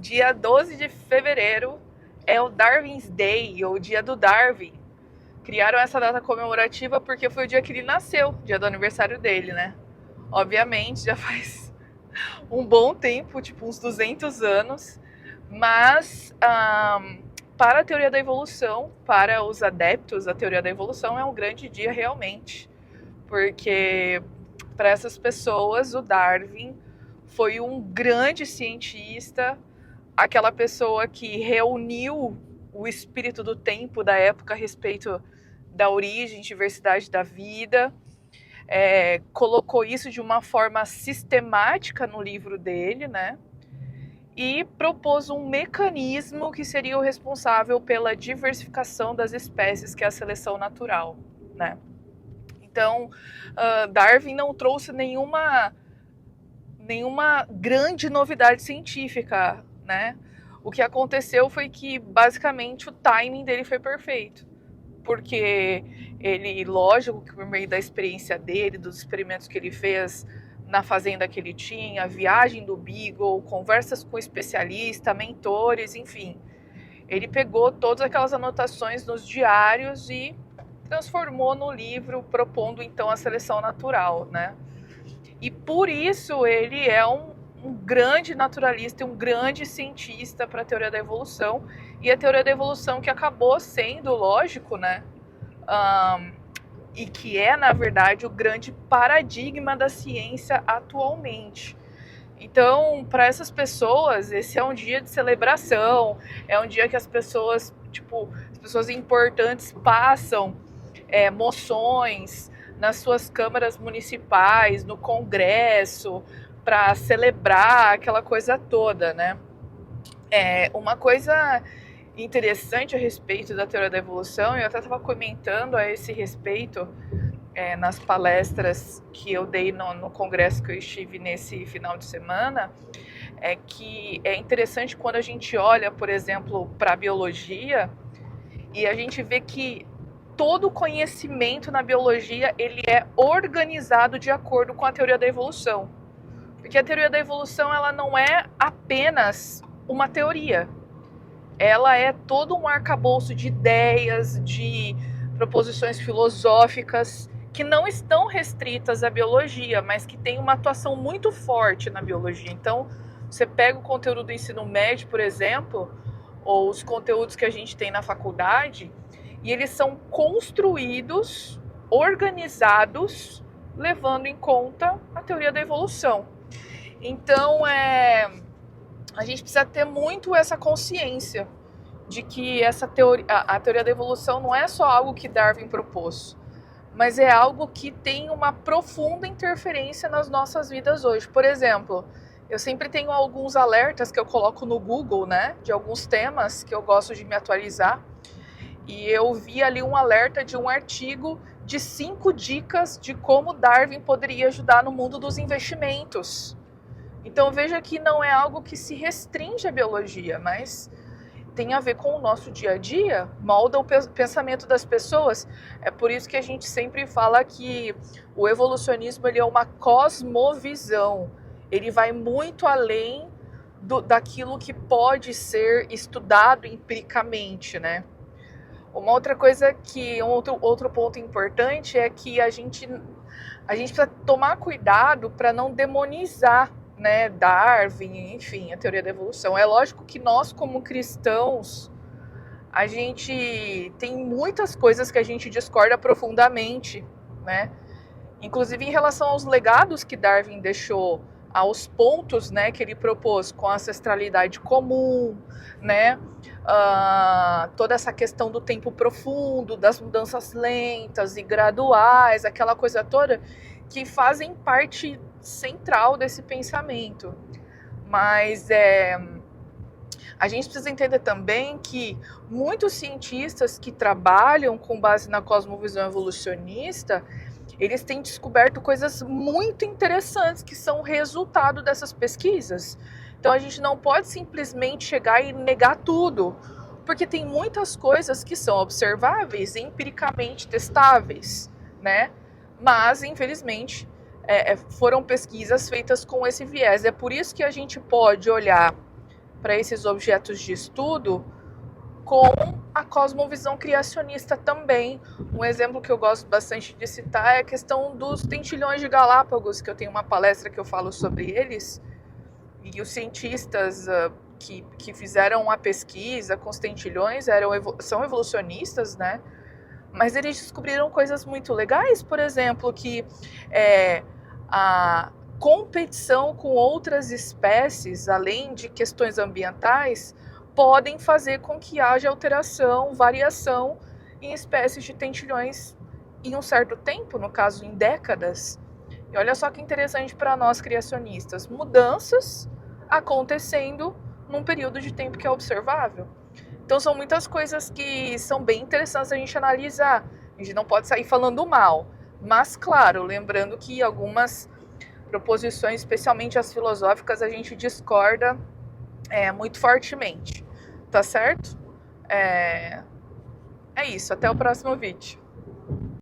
Dia 12 de fevereiro é o Darwin's Day, ou Dia do Darwin. Criaram essa data comemorativa porque foi o dia que ele nasceu, dia do aniversário dele, né? Obviamente, já faz um bom tempo, tipo uns 200 anos, mas para a teoria da evolução, para os adeptos da teoria da evolução, é um grande dia realmente, porque para essas pessoas o Darwin foi um grande cientista, aquela pessoa que reuniu o espírito do tempo da época a respeito da origem, diversidade da vida, colocou isso de uma forma sistemática no livro dele, né? E propôs um mecanismo que seria o responsável pela diversificação das espécies, que é a seleção natural, né? Então, Darwin não trouxe nenhuma grande novidade científica, né? O que aconteceu foi que, basicamente, o timing dele foi perfeito. Porque ele, lógico que por meio da experiência dele, dos experimentos que ele fez na fazenda que ele tinha, a viagem do Beagle, conversas com especialistas, mentores, enfim. Ele pegou todas aquelas anotações nos diários e transformou no livro, propondo então a seleção natural, né? E por isso ele é um grande naturalista e um grande cientista para a teoria da evolução. E a teoria da evolução que acabou sendo, lógico, né? E que é, na verdade, o grande paradigma da ciência atualmente. Então, para essas pessoas, esse é um dia de celebração, é um dia que as pessoas, as pessoas importantes passam moções nas suas câmaras municipais, no Congresso, para celebrar aquela coisa toda, né? Uma coisa interessante a respeito da teoria da evolução, eu até estava comentando a esse respeito nas palestras que eu dei no congresso que eu estive nesse final de semana, é que é interessante quando a gente olha, por exemplo, para a biologia e a gente vê que todo o conhecimento na biologia ele é organizado de acordo com a teoria da evolução. Porque a teoria da evolução ela não é apenas uma teoria. Ela é todo um arcabouço de ideias, de proposições filosóficas que não estão restritas à biologia, mas que têm uma atuação muito forte na biologia. Então, você pega o conteúdo do ensino médio, por exemplo, ou os conteúdos que a gente tem na faculdade, e eles são construídos, organizados, levando em conta a teoria da evolução. Então, a gente precisa ter muito essa consciência de que a teoria da evolução não é só algo que Darwin propôs, mas é algo que tem uma profunda interferência nas nossas vidas hoje. Por exemplo, eu sempre tenho alguns alertas que eu coloco no Google, né, de alguns temas que eu gosto de me atualizar. E eu vi ali um alerta de um artigo de 5 dicas de como Darwin poderia ajudar no mundo dos investimentos. Então veja que não é algo que se restringe à biologia, mas tem a ver com o nosso dia a dia, molda o pensamento das pessoas. É por isso que a gente sempre fala que o evolucionismo ele é uma cosmovisão. Ele vai muito além daquilo que pode ser estudado empiricamente, né? Uma outra coisa outro ponto importante é que a gente precisa tomar cuidado para não demonizar, né, Darwin, enfim, a teoria da evolução. É lógico que nós, como cristãos, a gente tem muitas coisas que a gente discorda profundamente, né? Inclusive em relação aos legados que Darwin deixou, aos pontos, né, que ele propôs com a ancestralidade comum, né? Toda essa questão do tempo profundo, das mudanças lentas e graduais, aquela coisa toda que fazem parte central desse pensamento. Mas a gente precisa entender também que muitos cientistas que trabalham com base na cosmovisão evolucionista, eles têm descoberto coisas muito interessantes que são resultado dessas pesquisas. Então a gente não pode simplesmente chegar e negar tudo, porque tem muitas coisas que são observáveis e empiricamente testáveis, né? Mas, infelizmente, foram pesquisas feitas com esse viés. É por isso que a gente pode olhar para esses objetos de estudo com a cosmovisão criacionista também. Um exemplo que eu gosto bastante de citar é a questão dos tentilhões de Galápagos, que eu tenho uma palestra que eu falo sobre eles, e os cientistas que fizeram a pesquisa com os tentilhões são evolucionistas, né? Mas eles descobriram coisas muito legais, por exemplo, que a competição com outras espécies, além de questões ambientais, podem fazer com que haja alteração, variação em espécies de tentilhões em um certo tempo, no caso em décadas. E olha só que interessante para nós criacionistas, mudanças acontecendo num período de tempo que é observável. Então são muitas coisas que são bem interessantes a gente analisar. A gente não pode sair falando mal, mas claro, lembrando que algumas proposições, especialmente as filosóficas, a gente discorda muito fortemente, tá certo? É isso, até o próximo vídeo.